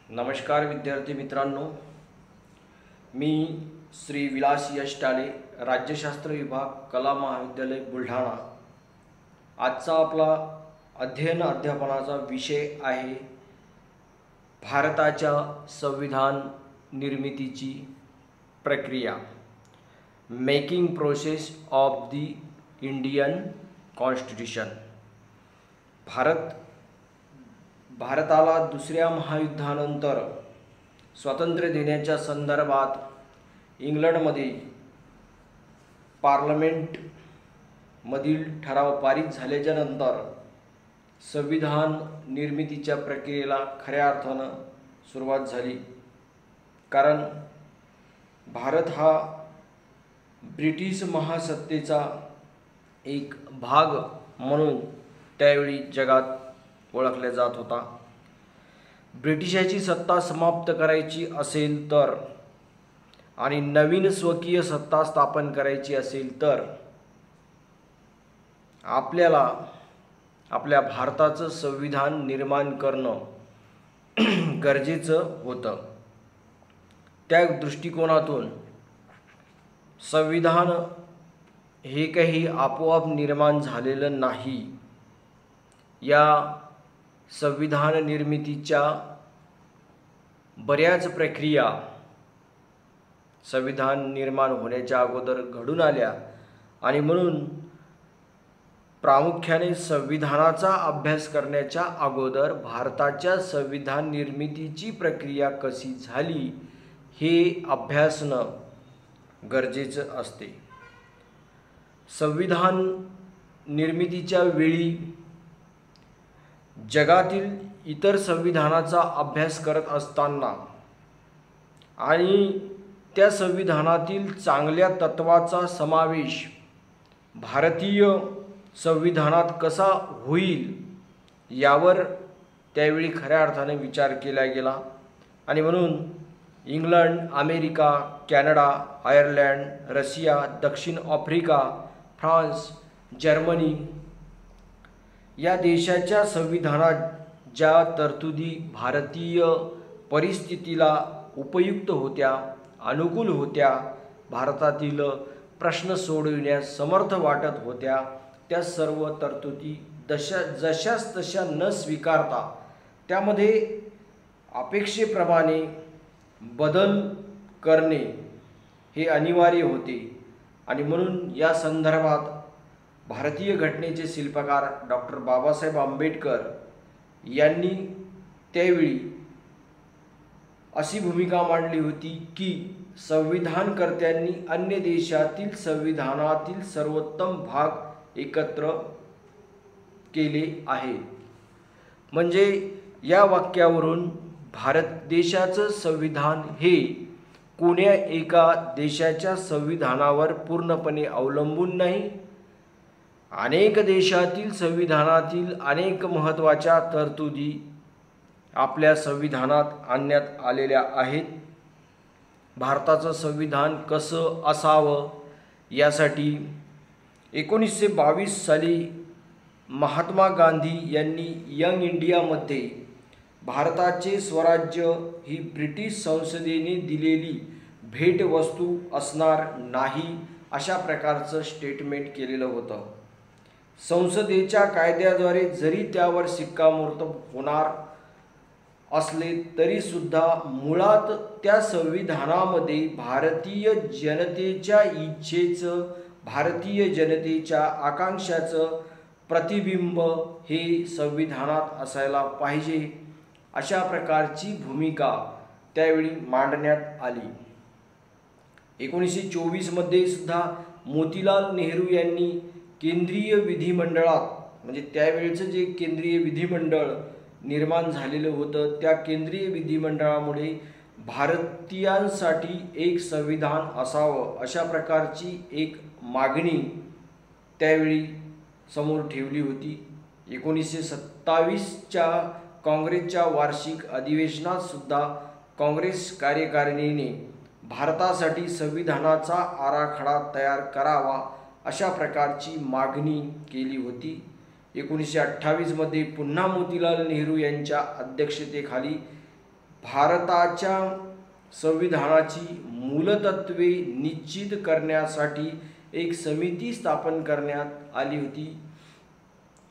नमस्कार विद्यार्थी मित्रांनो, मी श्री विलास यश टाले, राज्यशास्त्र विभाग, कला महाविद्यालय बुलढाणा। आजचा आपला अध्यापनाचा विषय आहे भारताच्या संविधान निर्मितीची प्रक्रिया, making process of the Indian constitution. भारताला दुसऱ्या महायुद्धानंतर स्वातंत्र्य देण्याच्या संदर्भात इंग्लंडमध्ये पार्लमेंटमधील ठराव पारित झाल्याच्या नंतर संविधान निर्मितीच्या प्रक्रियेला खऱ्या अर्थानं सुरुवात झाली। कारण भारत हा ब्रिटिश महासत्तेचा एक भाग म्हणून त्यावेळी जगात ओळखला जात होता। ब्रिटिशांची सत्ता समाप्त करायची असेल तर आणि नवीन स्वकीय सत्ता स्थापन करायची असेल तर आपल्याला आपल्या भारताचं संविधान निर्माण करणं गरजेचं होतं। त्या दृष्टिकोनातून संविधान हे काही आपोआप निर्माण झालेलं नाही। या संविधान निर्मितीच्या बऱ्याच प्रक्रिया संविधान निर्माण होण्याच्या अगोदर घडून आल्या आणि म्हणून प्रामुख्याने संविधानाचा अभ्यास करण्याच्या अगोदर भारताच्या संविधान निर्मितीची प्रक्रिया कशी झाली हे अभ्यासणं गरजेचं असते। संविधान निर्मितीच्या वेळी जगातील इतर संविधानाचा अभ्यास करत असताना आणि त्या संविधानातील चांगल्या तत्वाचा समावेश भारतीय संविधानात कसा होईल यावर त्यावेळी खऱ्या अर्थाने विचार केला गेला आणि म्हणून England, America, Canada, Ireland, Russia, दक्षिण आफ्रिका, फ्रान्स, जर्मनी या देशाच्या संविधानात ज्या तरतुदी भारतीय परिस्थितीला उपयुक्त होत्या, अनुकूल होत्या, भारतातील प्रश्न सोडविण्यास समर्थ वाटत होत्या, त्या सर्व तरतुदी जशास तशा न स्वीकारता त्यामध्ये अपेक्षेप्रमाणे बदल करणे हे अनिवार्य होते। आणि म्हणून या संदर्भात भारतीय घटनेचे शिल्पकार डॉक्टर बाबासाहेब आंबेडकर यांनी त्यावेळी अशी भूमिका मांडली होती की संविधानकर्त्यांनी अन्य देशातील संविधानातील सर्वोत्तम भाग एकत्र केले आहे। म्हणजे या वाक्यावरून भारत देशाचं संविधान हे कोण्या एका देशाच्या संविधानावर पूर्णपणे अवलंबून नाही, अनेक देशातील संविधानातील अनेक महत्त्वाच्या तरतुदी आपल्या संविधानात आणण्यात आलेल्या आहेत। भारताचं संविधान कसं असावं यासाठी 1922 साली महात्मा गांधी यांनी यंग इंडियामध्ये भारताचे स्वराज्य ही ब्रिटिश संसदेने दिलेली भेटवस्तू असणार नाही अशा प्रकारचं स्टेटमेंट केलेलं होतं। संसदेच्या कायद्याद्वारे जरी त्यावर शिक्कामोर्तब होणार असले तरी सुद्धा मुळात त्या संविधानामध्ये भारतीय जनतेच्या इच्छेचं, भारतीय जनतेच्या आकांक्षाचं प्रतिबिंब हे संविधानात असायला पाहिजे अशा प्रकारची भूमिका त्यावेळी मांडण्यात आली। 1924 मध्ये सुद्धा मोतीलाल नेहरू यांनी केंद्रीय विधिमंडळात, म्हणजे त्यावेळेचं जे केंद्रीय विधिमंडळ निर्माण झालेलं होतं त्या केंद्रीय विधिमंडळामुळे भारतीयांसाठी एक संविधान असावं अशा प्रकारची एक मागणी त्यावेळी समोर ठेवली होती। 1927च्या काँग्रेसच्या वार्षिक अधिवेशनात सुद्धा काँग्रेस कार्यकारिणीने भारतासाठी संविधानाचा आराखडा तयार करावा अशा प्रकारची मागणी केली होती। 1928 मध्ये पुन्हा मोतीलाल नेहरू यांच्या अध्यक्षतेखाली भारताच्या संविधानाची मूलतत्वे निश्चित करण्यासाठी एक समिती स्थापन करण्यात आली होती.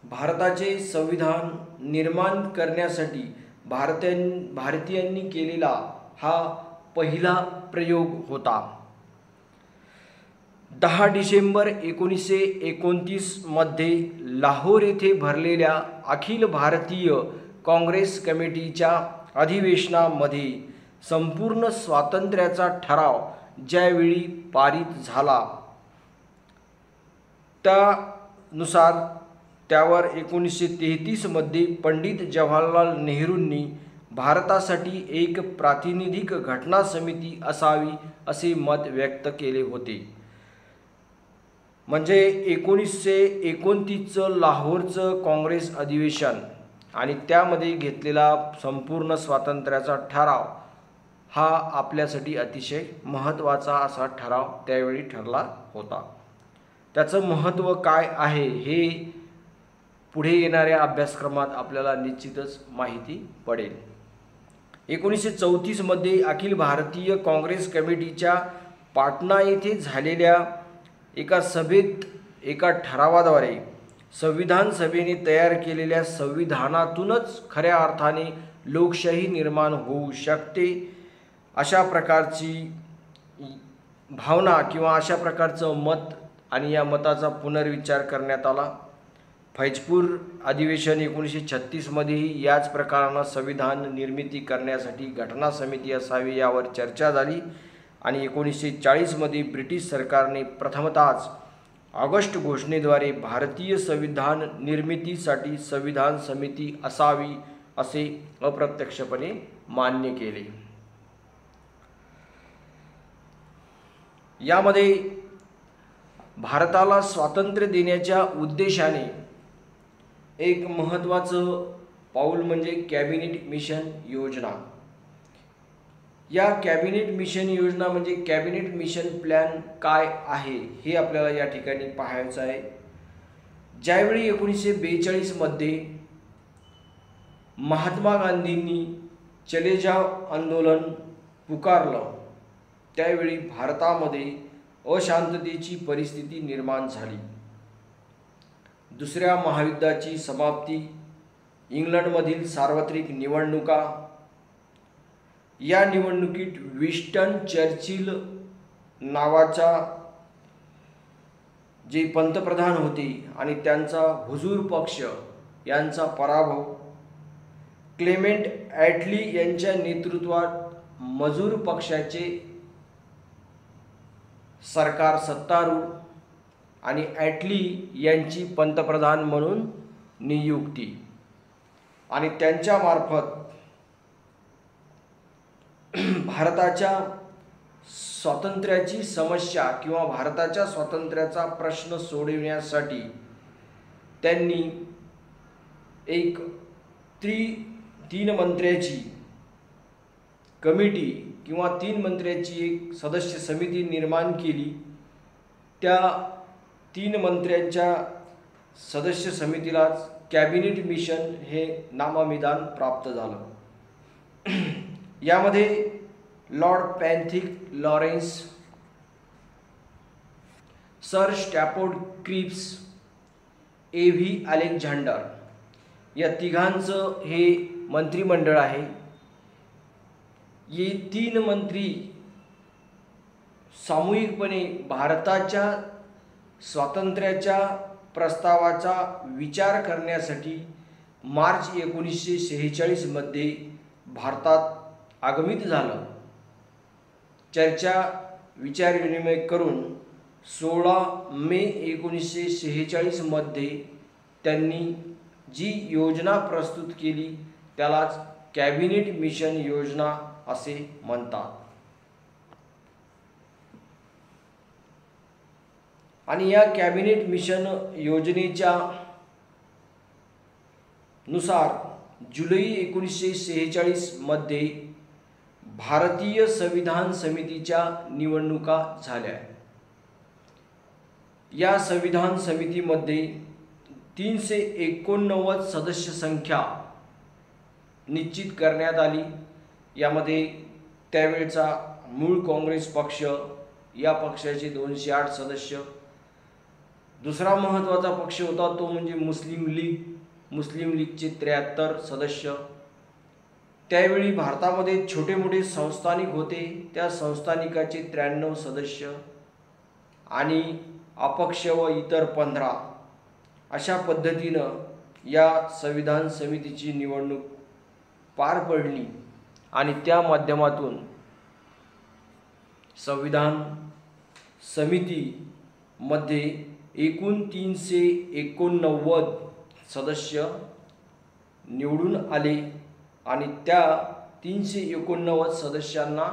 भारताचे संविधान निर्माण करण्यासाठी भारतीयांनी केलेला हा पहिला प्रयोग होता. 10 डिसेंबर 1929 मध्ये लाहोर येथे भरलेल्या अखिल भारतीय काँग्रेस कमिटीच्या अधिवेशनामध्ये संपूर्ण स्वातंत्र्याचा ठराव ज्यावेळी पारित झाला त्यानुसार त्यावर 1933 मध्ये पंडित जवाहरलाल नेहरूंनी भारतासाठी एक प्रातिनिधिक घटना समिती असावी असे मत व्यक्त केले होते. म्हणजे 1929चं लाहोरचं काँग्रेस अधिवेशन आणि त्यामध्ये घेतलेला संपूर्ण स्वातंत्र्याचा ठराव हा आपल्यासाठी अतिशय महत्त्वाचा असा ठराव त्यावेळी ठरला होता. त्याचं महत्त्व काय आहे हे पुढे येणाऱ्या अभ्यासक्रमात आपल्याला निश्चितच माहिती पडेल. 1934 मध्ये अखिल भारतीय काँग्रेस कमिटीच्या पाटणा येथे झालेल्या एका सभेत एका ठरावाद्वारे संविधान सभेने तयार केलेल्या संविधानातूनच खऱ्या अर्थाने लोकशाही निर्माण होऊ शकते अशा प्रकारची भावना किंवा अशा प्रकारचं मत आणि या मताचा पुनर्विचार करण्यात आला. फैजपूर अधिवेशन 1936 मध्येही याच प्रकारानं संविधान निर्मिती करण्यासाठी घटना समिती असावी यावर चर्चा झाली आणि 1940 मध्ये ब्रिटिश सरकारने प्रथमतःच ऑगस्ट घोषणेद्वारे भारतीय संविधान निर्मितीसाठी संविधान समिती असावी असे अप्रत्यक्षपणे मान्य केले. यामध्ये भारताला स्वातंत्र्य देण्याच्या उद्देशाने एक महत्त्वाचं पाऊल म्हणजे कॅबिनेट मिशन योजना. या कॅबिनेट मिशन योजना म्हणजे कॅबिनेट मिशन प्लॅन काय आहे हे आपल्याला या ठिकाणी पाहायचं आहे. ज्यावेळी 1942 मध्ये महात्मा गांधींनी चले जाव आंदोलन पुकारलं त्यावेळी भारतामध्ये अशांततेची परिस्थिती निर्माण झाली. दुसऱ्या महायुद्धाची समाप्ती, इंग्लंडमधील सार्वत्रिक निवडणुका, या निवडणुकीत विन्स्टन चर्चिल नावाचा जे पंतप्रधान होते आणि त्यांचा हुजूर पक्ष यांचा पराभव, क्लेमेंट ॲटली यांच्या नेतृत्वात मजूर पक्षाचे सरकार सत्तारूढ आणि ॲटली यांची पंतप्रधान म्हणून नियुक्ती आणि त्यांच्यामार्फत भारताच्या स्वातंत्र्याची समस्या किंवा भारताच्या स्वातंत्र्याचा प्रश्न सोडविण्यासाठी त्यांनी एक तीन मंत्र्याची कमिटी किंवा 3 मंत्र्याची एक सदस्य समिती निर्माण केली. त्या 3 मंत्र्यांच्या सदस्य समितीलाच कॅबिनेट मिशन हे नामविधान प्राप्त झालं. यामध्ये lord Pethick Lawrence, sir Stafford Cripps, A.V. Alexander या तिघांचं हे मंत्रिमंडळ आहे. ये 3 मंत्री सामूहिकपणे भारताच्या स्वातंत्र्याच्या प्रस्तावाचा विचार करण्यासाठी मार्च 1946 मध्ये भारतात आगमित झालं. चर्चा विचारविनिमय करून 16 मे 1946 मध्ये त्यांनी जी योजना प्रस्तुत केली त्यालाच कॅबिनेट मिशन योजना असे म्हणतात. आणि या कॅबिनेट मिशन योजनेच्या नुसार जुलै 1946 मध्ये भारतीय संविधान समितीच्या निवडणुका झाल्या. या संविधान समितीमध्ये 389 सदस्य संख्या निश्चित करण्यात आली. यामध्ये त्यावेळचा मूळ काँग्रेस पक्ष, या पक्षाचे 208 सदस्य. दुसरा महत्त्वाचा पक्ष होता तो म्हणजे मुस्लिम लीग. मुस्लिम लीगचे 73 सदस्य. त्यावेळी भारतामध्ये छोटे मोठे संस्थानिक होते, त्या संस्थानिकाचे 93 सदस्य आणि अपक्ष व इतर 15. अशा पद्धतीनं या संविधान समितीची निवडणूक पार पडली आणि त्या माध्यमातून संविधान समितीमध्ये एकूण 389 सदस्य निवडून आले आणि त्या 389 सदस्यांना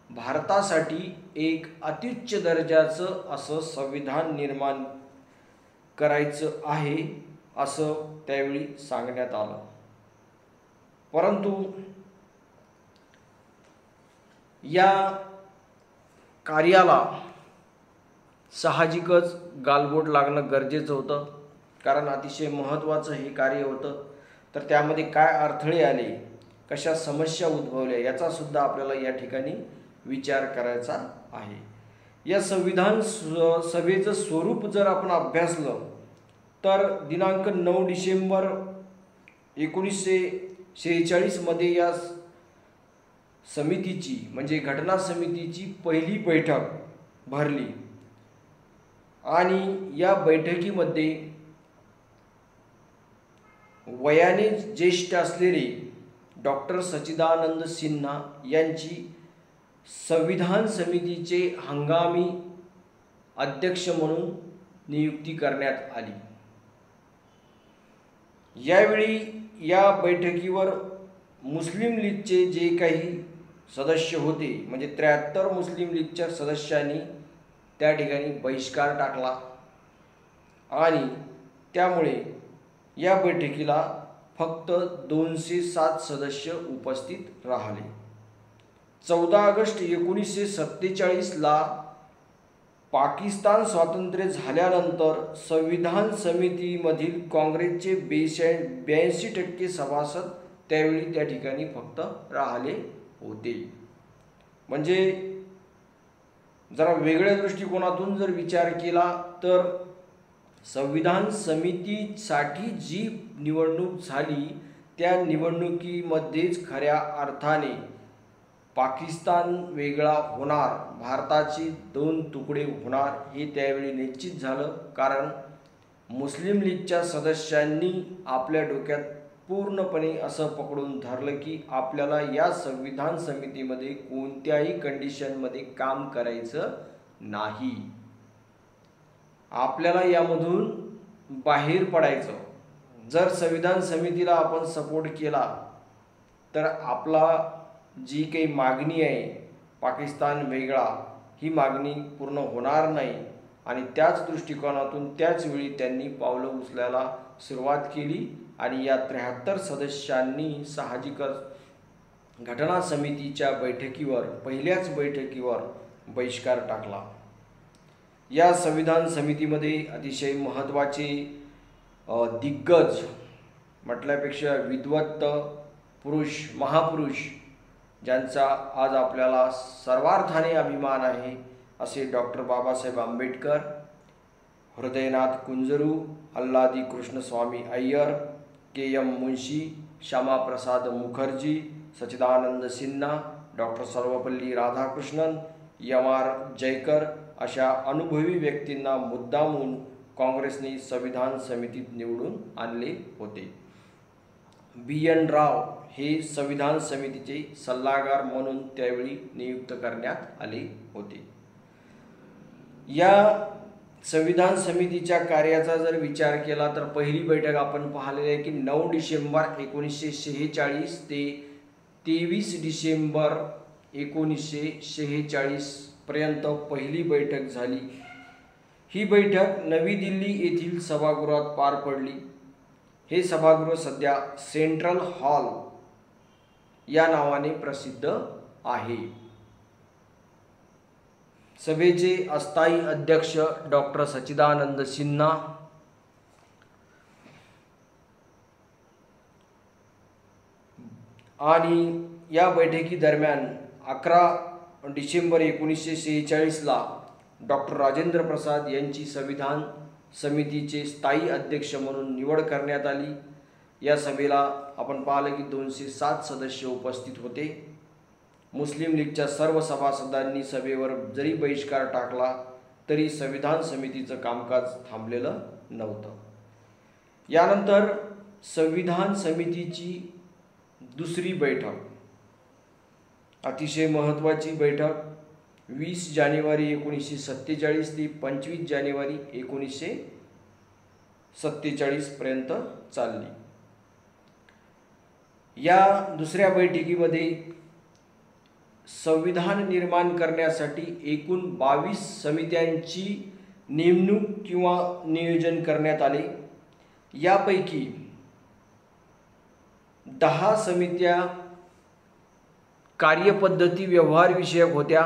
भारतासाठी एक अत्युच्च दर्जाचं असं संविधान निर्माण करायचं आहे असं त्यावेळी सांगण्यात आलं. परंतु या कार्याला साहजिकच गालबोट लागणं गरजेचं होतं, कारण अतिशय महत्त्वाचं हे कार्य होतं. तर त्यामध्ये काय अडथळे आले, कशा समस्या उद्भवल्या, याचा सुद्धा आपल्याला या ठिकाणी विचार करायचा आहे. या संविधान सभेचं स्वरूप जर आपण अभ्यासलं तर दिनांक 9 डिसेंबर 1946 मध्ये या समितीची म्हणजे घटना समितीची पहिली बैठक भरली आणि या बैठकीमध्ये वयाने ज्येष्ठ असलेले डॉक्टर सच्चिदानंद सिन्हा यांची संविधान समितीचे हंगामी अध्यक्ष म्हणून नियुक्ती करण्यात आली. यावेळी या बैठकीवर मुस्लिम लीगचे जे काही सदस्य होते म्हणजे 73 मुस्लिम लीगच्या सदस्यांनी त्या ठिकाणी बहिष्कार टाकला आणि त्यामुळे या बैठकीला फक्त 207 सदस्य उपस्थित राहिले. 14 ऑगस्ट 1947 ला पाकिस्तान स्वातंत्र्य झाल्यानंतर संविधान समितीमधील काँग्रेसचे 82% सभासद त्यावेळी त्या ठिकाणी फक्त राहिले होते. म्हणजे जरा वेगळ्या दृष्टिकोनातून जर विचार केला तर संविधान समितीसाठी जी निवडणूक झाली त्या निवडणुकीमध्येच खऱ्या अर्थाने पाकिस्तान वेगळा होणार, भारताचे 2 तुकडे होणार हे त्यावेळी निश्चित झालं. कारण मुस्लिम लीगच्या सदस्यांनी आपल्या डोक्यात पूर्णपणे असं पकडून धरलं की आपल्याला या संविधान समितीमध्ये कोणत्याही कंडिशनमध्ये काम करायचं नाही, आपल्याला यामधून बाहेर पडायचं. जर संविधान समितीला आपण सपोर्ट केला तर आपला जी काही मागणी आहे पाकिस्तान वेगळा ही मागणी पूर्ण होणार नाही आणि त्याच दृष्टिकोनातून त्याच वेळी त्यांनी पावलं उचलायला सुरुवात केली आणि या 73 सदस्यांनी साहजिकच घटना समितीच्या बैठकीवर पहिल्याच बैठकीवर बहिष्कार टाकला. या संविधान समितीमध्ये अतिशय महत्त्वाचे दिग्गज म्हटल्यापेक्षा विद्वत्त पुरुष, महापुरुष ज्यांचा आज आपल्याला सर्वार्थाने अभिमान आहे असे डॉक्टर बाबासाहेब आंबेडकर, हृदयनाथ कुंजरू, अल्लादी कृष्णस्वामी अय्यर, के.एम. मुंशी, श्यामाप्रसाद मुखर्जी, सच्चिदानंद सिन्हा, डॉक्टर सर्वपल्ली राधाकृष्णन, एम.आर. जयकर अशा अनुभवी व्यक्तींना मुद्दामून काँग्रेसने संविधान समितीत निवडून आणले होते. बी.एन. राव हे संविधान समितीचे सल्लागार म्हणून त्यावेळी नियुक्त करण्यात आले होते. या संविधान समितीच्या कार्याचा जर विचार केला तर पहिली बैठक आपण पाहिलेली आहे की 9 डिसेंबर 1946 ते 23 डिसेंबर 1946 पर्यंत पहिली बैठक झाली. ही बैठक नवी दिल्ली येथील सभागृहात पार पडली. हे सभागृह सध्या सेंट्रल हॉल या नावाने प्रसिद्ध आहे. सभेचे अस्थायी अध्यक्ष डॉक्टर सच्चिदानंद सिन्हा, आणि या बैठकीदरम्यान 11 डिसेंबर 1946ला डॉक्टर राजेंद्र प्रसाद यांची संविधान समितीचे स्थायी अध्यक्ष म्हणून निवड करण्यात आली. या सभेला आपण पाहिलं की 207 सदस्य उपस्थित होते. मुस्लिम लीगच्या सर्व सभासदांनी सभेवर जरी बहिष्कार टाकला तरी संविधान समितीचं कामकाज थांबलेलं नव्हतं. यानंतर संविधान समितीची दुसरी बैठक, अतिशय महत्त्वाची बैठक 20 जानेवारी 1947 ते 25 जानेवारी 1947 पर्यंत चालली. या दुसऱ्या बैठकीमध्ये संविधान निर्माण करण्यासाठी एकूण 22 समित्यांची नेमणूक किंवा नियोजन करण्यात आले. यापैकी 10 समित्या कार्यपद्धती व्यवहार विषयक होत्या,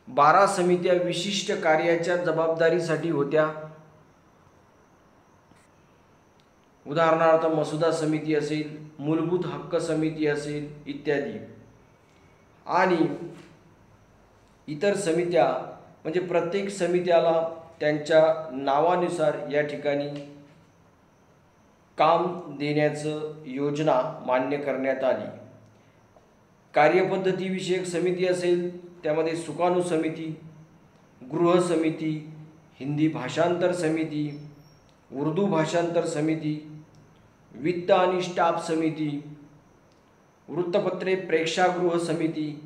12 समित्या विशिष्ट कार्याच्या जबाबदारीसाठी होत्या. उदाहरणार्थ मसुदा समिती असेल, मूलभूत हक्क समिती असेल इत्यादी. आणि इतर समित्या म्हणजे प्रत्येक समित्याला त्यांच्या नावानुसार या ठिकाणी काम देण्याचं योजना मान्य करण्यात आली. कार्यपद्धती विषयक समिती असेल त्यामध्ये सुकाणू समिती, गृह समिती, हिंदी भाषांतर समिती, उर्दू भाषांतर समिती, वित्त आणि स्टाफ समिती, वृत्तपत्रे प्रेक्षागृह समिती,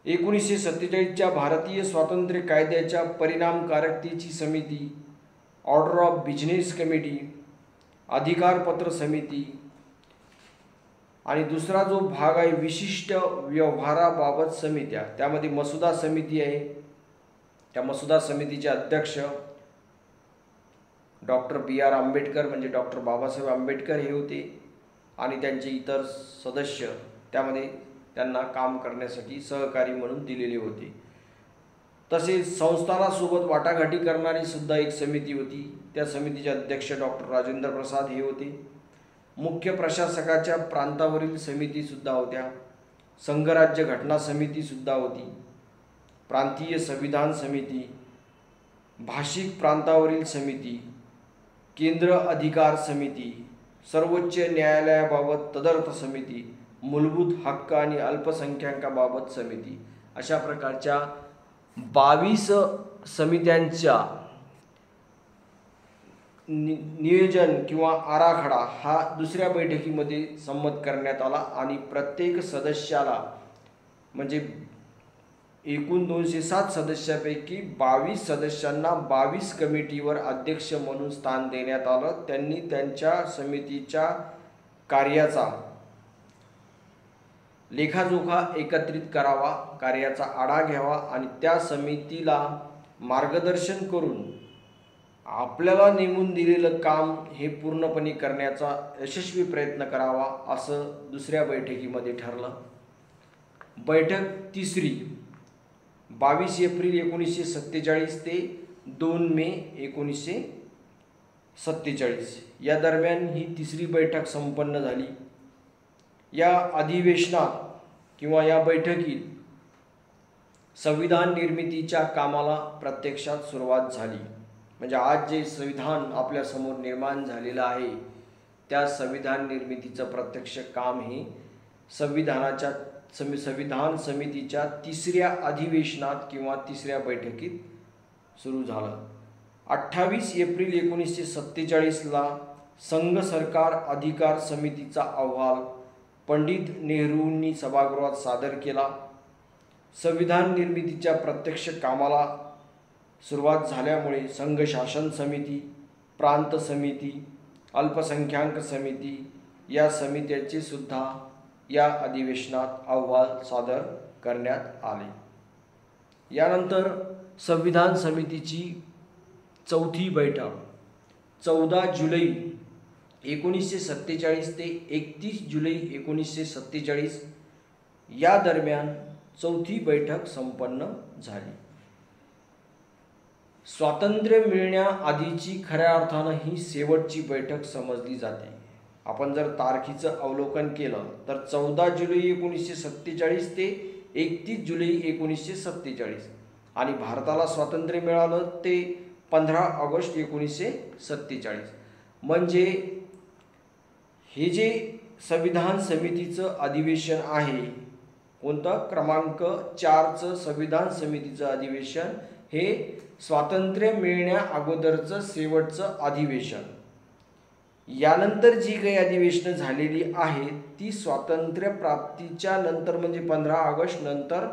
1947च्या भारतीय स्वातंत्र्य कायद्याच्या परिणामकारकतेची समिती, ऑर्डर ऑफ बिझनेस कमिटी, अधिकारपत्र समिती आणि दुसरा जो भाग आहे विशिष्ट व्यवहाराबाबत समित्या, त्यामध्ये मसुदा समिती आहे. त्या मसुदा समितीचे अध्यक्ष डॉक्टर B.R. आंबेडकर म्हणजे डॉक्टर बाबासाहेब आंबेडकर हे होते आणि त्यांचे इतर सदस्य त्यामध्ये त्यांना काम करण्यासाठी सहकारी म्हणून दिलेले होते. तसेच संस्थानासोबत वाटाघाटी करणारी सुद्धा एक समिती होती. त्या समितीचे अध्यक्ष डॉक्टर राजेंद्र प्रसाद हे होते. मुख्य प्रशासकाच्या प्रांतावरील समितीसुद्धा होत्या. संघराज्य घटना समितीसुद्धा होती. प्रांतीय संविधान समिती, भाषिक प्रांतावरील समिती, केंद्र अधिकार समिती, सर्वोच्च न्यायालयाबाबत तदर्थ समिती, मूलभूत हक्क आणि अल्पसंख्याकाबाबत समिती, अशा प्रकारच्या 22 समित्यांच्या नियोजन किंवा आराखडा हा दुसऱ्या बैठकीमध्ये संमत करण्यात आला आणि प्रत्येक सदस्याला म्हणजे एकूण 207 सदस्यापैकी 22 सदस्यांना 22 कमिटीवर अध्यक्ष म्हणून स्थान देण्यात आलं. त्यांनी त्यांच्या समितीच्या कार्याचा लेखाजोखा एकत्रित करावा, कार्याचा आढावा घ्यावा आणि त्या समितीला मार्गदर्शन करून आपल्याला नेमून दिलेलं काम हे पूर्णपणे करण्याचा यशस्वी प्रयत्न करावा असं दुसऱ्या बैठकीमध्ये ठरलं. बैठक तिसरी 22 एप्रिल 1947 ते 2 मे 1947 या दरम्यान ही तिसरी बैठक संपन्न झाली. या अधिवेशनात किंवा या बैठकीत संविधान निर्मितीच्या कामाला प्रत्यक्षात सुरुवात झाली. म्हणजे आज जे संविधान आपल्यासमोर निर्माण झालेलं आहे त्या संविधान निर्मितीचं प्रत्यक्ष काम हे संविधान समितीच्या तिसऱ्या अधिवेशनात किंवा तिसऱ्या बैठकीत सुरू झालं. 28 एप्रिल 1947ला संघ सरकार अधिकार समितीचा अहवाल पंडित नेहरूंनी सभागृहात सादर केला. संविधान निर्मितीच्या प्रत्यक्ष कामाला सुरुवात झाल्यामुळे संघ शासन समिती, प्रांत समिती, अल्पसंख्याक समिती या समित्याचे सुद्धा या अधिवेशनात अहवाल सादर करण्यात आले. यानंतर संविधान समितीची चौथी बैठक 14 जुलै 1947 ते 31 जुलै 1947 या दरम्यान चौथी बैठक संपन्न झाली. स्वातंत्र्य मिळण्याआधीची खऱ्या अर्थानं ही शेवटची बैठक समजली जाते. आपण जर तारखेचं अवलोकन केलं तर 14 जुलै 1947 ते 31 जुलै 1947 आणि भारताला स्वातंत्र्य मिळालं ते 15 ऑगस्ट 1947. म्हणजे हे जे संविधान समितीचं अधिवेशन आहे, कोणतं क्रमांक 4चं संविधान समितीचं अधिवेशन, हे स्वातंत्र्य मिळण्या अगोदरचं शेवटचं अधिवेशन. यानंतर जी काही अधिवेशनं झालेली आहेत ती स्वातंत्र्य प्राप्तीच्या नंतर म्हणजे 15 ऑगस्ट नंतर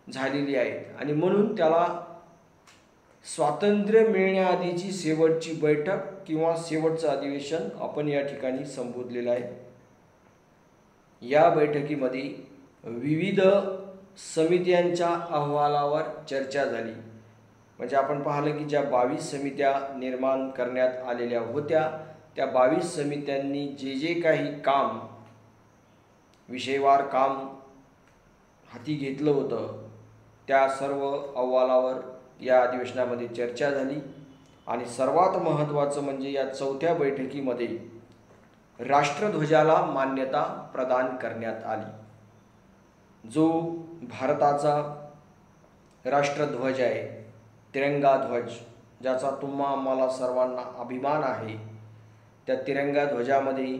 झालेली आहेत आणि म्हणून त्याला स्वातंत्र्य मिळण्याआधीची शेवटची बैठक किंवा शेवटचं अधिवेशन आपण या ठिकाणी संबोधलेलं आहे. या बैठकीमध्ये विविध समित्यांच्या अहवालावर चर्चा झाली. म्हणजे आपण पाहिलं की ज्या 22 समित्या निर्माण करण्यात आलेल्या होत्या त्या 22 समित्यांनी जे जे काही काम विषयवार काम हाती घेतलं होतं त्या सर्व अहवालावर या अधिवेशनामध्ये चर्चा झाली. आणि सर्वात महत्त्वाचं म्हणजे या 4थ्या बैठकीमध्ये राष्ट्रध्वजाला मान्यता प्रदान करण्यात आली. जो भारताचा राष्ट्रध्वज आहे, तिरंगा ध्वज, ज्याचा तुम्हा आम्हाला सर्वांना अभिमान आहे, त्या तिरंगा ध्वजामध्ये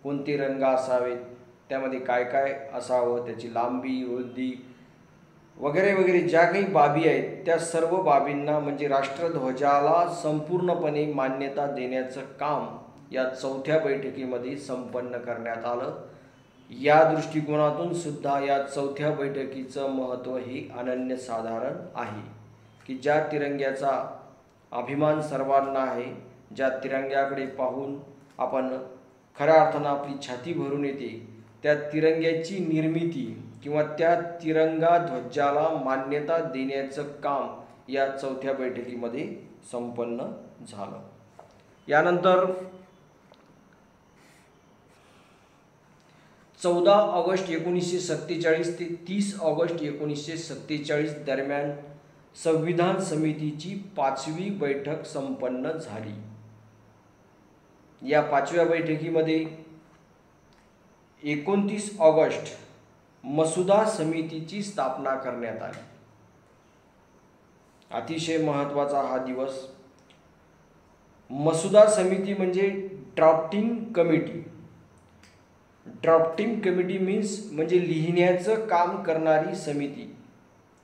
कोणते रंग असावेत, त्यामध्ये काय काय असावं, त्याची लांबी, रुंदी वगैरे वगैरे ज्या काही बाबी आहेत त्या सर्व बाबींना म्हणजे राष्ट्रध्वजाला संपूर्णपणे मान्यता देण्याचं काम या 4थ्या बैठकीमध्ये संपन्न करण्यात आलं. या दृष्टिकोनातून सुद्धा या 4थ्या बैठकीचं महत्त्व हे अनन्यसाधारण आहे की ज्या तिरंग्याचा अभिमान सर्वांना आहे, ज्या तिरंग्याकडे पाहून आपण खऱ्या अर्थानं आपली छाती भरून येते, त्या तिरंग्याची निर्मिती किंवा त्या तिरंगा ध्वजाला मान्यता देण्याचं काम या 4थ्या बैठकीमध्ये संपन्न झालं. यानंतर 14 ऑगस्ट 1947 ते 30 ऑगस्ट 1947 दरम्यान संविधान समितीची 5वी बैठक संपन्न झाली. या 5व्या बैठकीमध्ये 29 ऑगस्ट मसुदा समितीची स्थापना करण्यात आली. अतिशय महत्त्वाचा हा दिवस. मसुदा समिती म्हणजे drafting committee. Drafting committee means म्हणजे लिहिण्याचं काम करणारी समिती.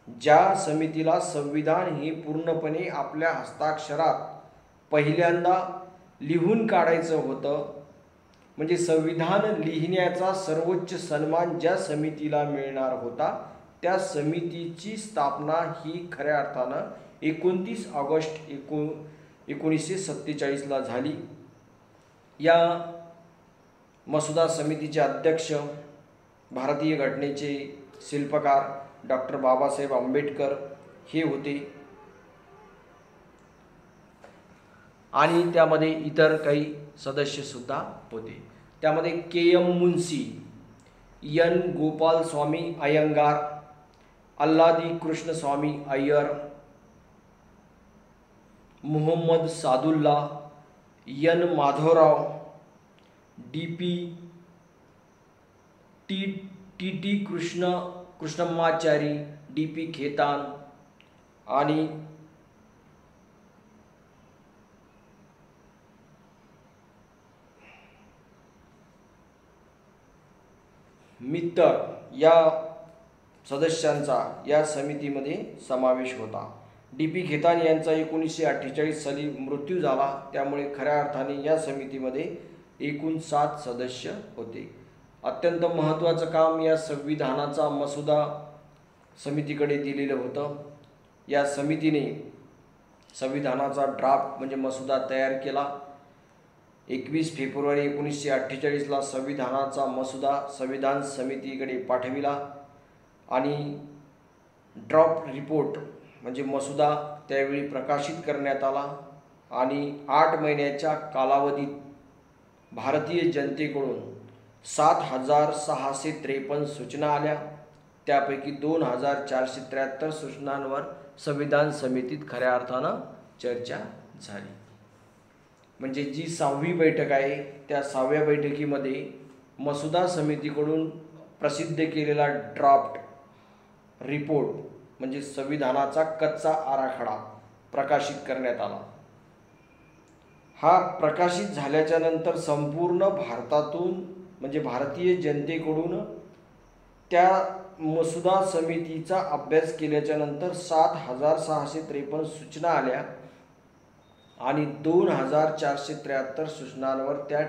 ज्या समितीला संविधान हे पूर्णपणे आपल्या हस्ताक्षरात पहिल्यांदा लिहून काढायचं होतं. म्हणजे संविधान लिहिण्याचा सर्वोच्च सन्मान ज्या समितीला मिळणार होता त्या समितीची स्थापना ही खऱ्या अर्थानं 29 ऑगस्ट 1947 झाली. या मसुदा समितीचे अध्यक्ष भारतीय घटनेचे शिल्पकार डॉक्टर बाबासाहेब आंबेडकर हे होते आणि त्यामध्ये इतर काही सदस्य सुद्धा होते. त्यामध्ये K M. Munshi, N. Gopalaswami Ayyangar, Alladi Krishnaswami Iyer, Mohammad Saadulla, N. Madhavrao, T. Krishnamachari, D P. Khaitan आणि मित्तर या सदस्यांचा या समितीमध्ये समावेश होता. डी.पी. खेतान यांचा 1948 साली मृत्यू झाला. त्यामुळे खऱ्या अर्थाने या समितीमध्ये एकूण 7 सदस्य होते. अत्यंत महत्त्वाचं काम या संविधानाचा मसुदा समितीकडे दिलेलं होतं. या समितीने संविधानाचा ड्राफ्ट म्हणजे मसुदा तयार केला. 21 फेब्रुवारी 1948ला संविधानाचा मसुदा संविधान समितीकडे पाठविला आणि ड्राफ्ट रिपोर्ट म्हणजे मसुदा त्यावेळी प्रकाशित करण्यात आला आणि 8 महिन्याच्या कालावधीत भारतीय जनतेकडून 7,653 सूचना आल्या. त्यापैकी 2,473 सूचनांवर संविधान समितीत खऱ्या अर्थानं चर्चा झाली. म्हणजे जी 6वी बैठक आहे त्या 6व्या बैठकीमध्ये मसुदा समितीकडून प्रसिद्ध केलेला ड्राफ्ट रिपोर्ट म्हणजे संविधानाचा कच्चा आराखडा प्रकाशित करण्यात आला। हा प्रकाशित झाल्याच्या नंतर संपूर्ण भारतातून म्हणजे भारतीय जनतेकडून त्या मसुदा समितीचा अभ्यास केल्याच्या नंतर 7,653 सूचना आल्या आणि 2,473 सूचनांवर त्या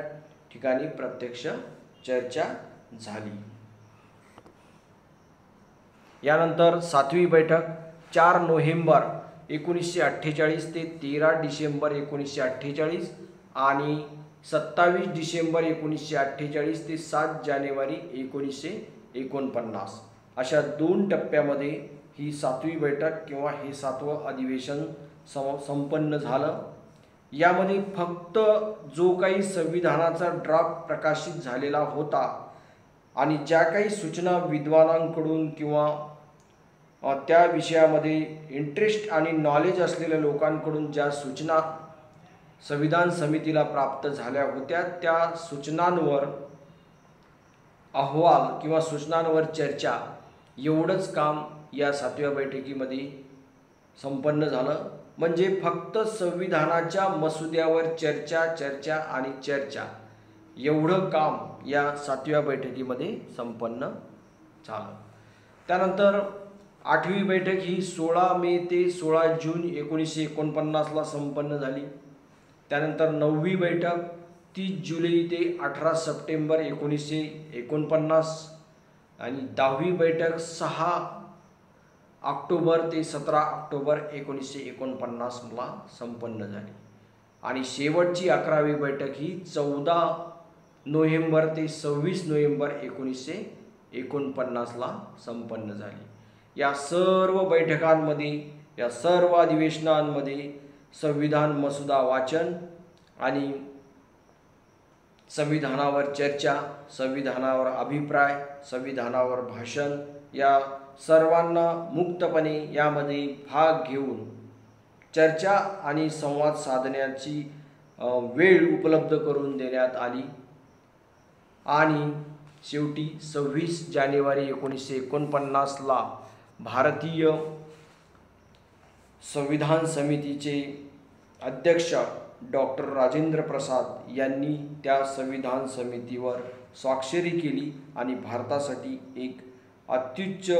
ठिकाणी प्रत्यक्ष चर्चा झाली। यानंतर 7वी बैठक 4 नोव्हेंबर 1948 ते 13 डिसेंबर 1948 आणि 27 डिसेंबर 1948 ते 7 जानेवारी 1949 अशा 2 टप्प्यामध्ये ही 7वी बैठक किंवा हे 7वं अधिवेशन संपन्न झालं। यामध्ये फक्त जो काही संविधानाचा ड्राफ्ट प्रकाशित झालेला होता आणि ज्या काही सूचना विद्वानांकडून किंवा त्या विषयामध्ये इंटरेस्ट आणि नॉलेज असलेल्या लोकांकडून ज्या सूचना संविधान समितीला प्राप्त झाल्या होत्या त्या सूचनांवर अहवाल किंवा सूचनांवर चर्चा एवढंच काम या 7व्या बैठकीमध्ये संपन्न झालं। म्हणजे फक्त संविधानाच्या मसुद्यावर चर्चा आणि चर्चा एवढं काम या 7व्या बैठकीमध्ये संपन्न झालं। त्यानंतर 8वी बैठक ही 16 मे ते 16 जून 1949ला संपन्न झाली। त्यानंतर 9वी बैठक 30 जुलै ते 18 सप्टेंबर 1949 आणि 10वी बैठक 6 ऑक्टोबर ते 17 ऑक्टोबर 1949ला संपन्न झाली आणि शेवटची 11वी बैठक ही 14 नोव्हेंबर ते 26 नोव्हेंबर 1949ला संपन्न झाली। या सर्व बैठकांमध्ये या सर्व अधिवेशनांमध्ये संविधान मसुदा वाचन आणि संविधानावर चर्चा, संविधानावर अभिप्राय, संविधानावर भाषण या सर्वांना मुक्तपणे यामध्ये भाग घेऊन चर्चा आणि संवाद साधण्याची वेळ उपलब्ध करून देण्यात आली आणि शेवटी 26 जानेवारी 1949ला भारतीय संविधान समितीचे अध्यक्ष डॉक्टर राजेंद्र प्रसाद यांनी त्या संविधान समितीवर स्वाक्षरी केली आणि भारतासाठी एक अत्युच्च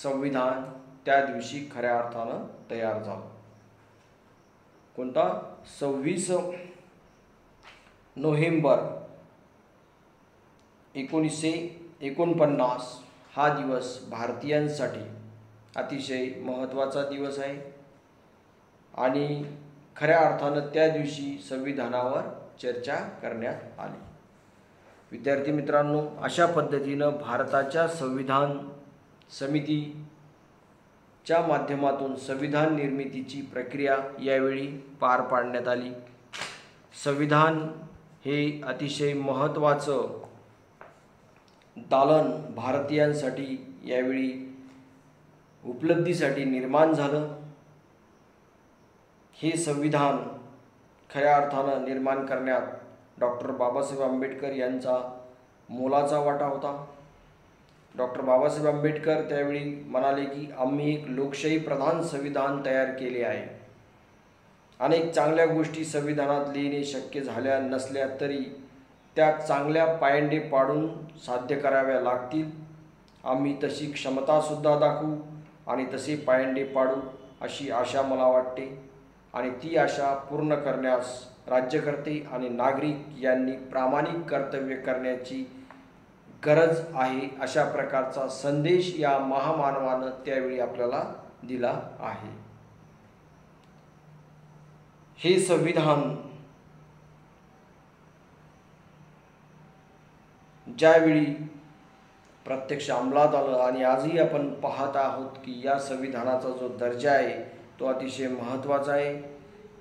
संविधान त्या दिवशी खऱ्या अर्थानं तयार झालं। कोणता? 26 नोव्हेंबर 1949 हा दिवस भारतीयांसाठी अतिशय महत्त्वाचा दिवस आहे आणि खऱ्या अर्थानं त्या दिवशी संविधानावर चर्चा करण्यात आली। विद्यार्थी मित्रांनो, अशा पद्धतीनं भारताच्या संविधान समितीच्या माध्यमातून संविधान निर्मितीची प्रक्रिया यावेळी पार पाडण्यात आली। संविधान हे अतिशय महत्त्वाचं दालन भारतीयांसाठी यावेळी उपलब्धीसाठी निर्माण झालं। हे संविधान खऱ्या अर्थानं निर्माण करण्यात डॉक्टर बाबासाहेब आंबेडकर यांचा मोलाचा वाटा होता। डॉक्टर बाबासाहेब आंबेडकर त्यावेळी म्हणाले की आम्ही एक लोकशाही प्रधान संविधान तयार केले आहे। अनेक चांगल्या गोष्टी संविधानात लिहिणे शक्य झाल्या नसल्या तरी त्या चांगल्या पायंडे पाडून साध्य कराव्या लागतील। आम्ही तशी क्षमतासुद्धा दाखवू आणि तसे पायंडे पाडू अशी आशा मला वाटते आणि ती आशा पूर्ण करण्यास राज्यकर्ते आणि नागरिक यांनी प्रामाणिक कर्तव्य करण्याची गरज आहे अशा प्रकारचा संदेश या महामानवानं त्यावेळी आपल्याला दिला आहे। हे संविधान ज्यावेळी प्रत्यक्ष अंमलात आलं आणि आजही आपण पाहत आहोत की या संविधानाचा जो दर्जा आहे तो अतिशय महत्त्वाचा आहे।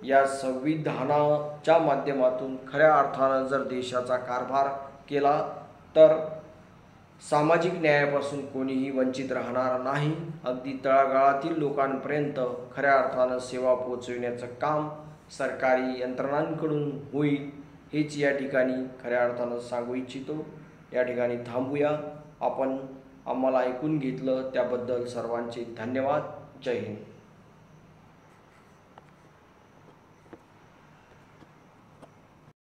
या संविधानाच्या माध्यमातून खऱ्या अर्थानं जर देशाचा कारभार केला तर सामाजिक न्यायापासून कोणीही वंचित राहणार नाही। अगदी तळागाळातील लोकांपर्यंत खऱ्या अर्थानं सेवा पोहोचविण्याचं काम सरकारी यंत्रणांकडून होईल हेच या ठिकाणी खऱ्या अर्थानं सांगू इच्छितो। या ठिकाणी थांबूया। आपण आम्हाला ऐकून घेतलं त्याबद्दल सर्वांचे धन्यवाद। जय हिंद।